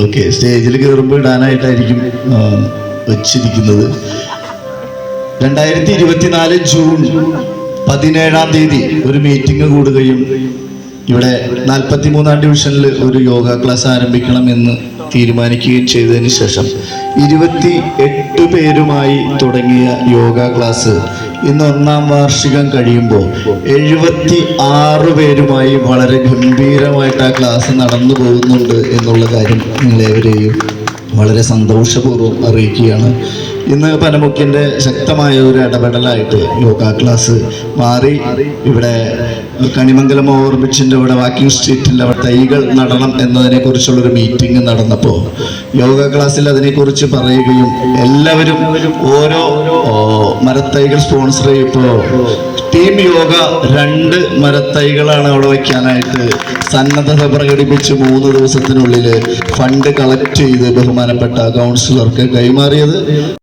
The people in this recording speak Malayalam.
ഓക്കെ, സ്റ്റേജിൽ കയറുമ്പോൾ ഇടാനായിട്ടായിരിക്കും വെച്ചിരിക്കുന്നത്. 2024 ജൂൺ 17-ാം തീയതി ഒരു മീറ്റിംഗ് കൂടുകയും ഇവിടെ 43-ാം ഡിവിഷനിൽ ഒരു യോഗ ക്ലാസ് ആരംഭിക്കണം എന്ന് തീരുമാനിക്കുകയും ചെയ്തതിന് ശേഷം 28 പേരുമായി തുടങ്ങിയ യോഗ ക്ലാസ് ഇന്ന് 1-ാം വാർഷികം കഴിയുമ്പോൾ 76 പേരുമായി വളരെ ഗംഭീരമായിട്ട് ആ ക്ലാസ് നടന്നു പോകുന്നുണ്ട് എന്നുള്ള കാര്യം നിങ്ങളേവരെയും വളരെ സന്തോഷപൂർവ്വം അറിയിക്കുകയാണ്. ഇന്ന് പനമുക്കിൻ്റെ ശക്തമായ ഒരു ഇടപെടലായിട്ട് യോഗ ക്ലാസ് മാറി. ഇവിടെ കണിമംഗലം ഓവർബ്രിഡ്ജിൻ്റെ ഇവിടെ വാക്കിംഗ് സ്ട്രീറ്റിൽ അവിടെ തൈകൾ നടണം എന്നതിനെക്കുറിച്ചുള്ളൊരു മീറ്റിംഗ് നടന്നപ്പോൾ യോഗ ക്ലാസ്സിൽ അതിനെക്കുറിച്ച് പറയുകയും എല്ലാവരും ഓരോ മരത്തൈകൾ സ്പോൺസർ ചെയ്യപ്പോൾ ടീം യോഗ 2 മരത്തൈകളാണ് അവിടെ വയ്ക്കാനായിട്ട് സന്നദ്ധത പ്രകടിപ്പിച്ച് 3 ദിവസത്തിനുള്ളിൽ ഫണ്ട് കളക്ട് ചെയ്ത് ബഹുമാനപ്പെട്ട കൗൺസിലർക്ക് കൈമാറിയത്.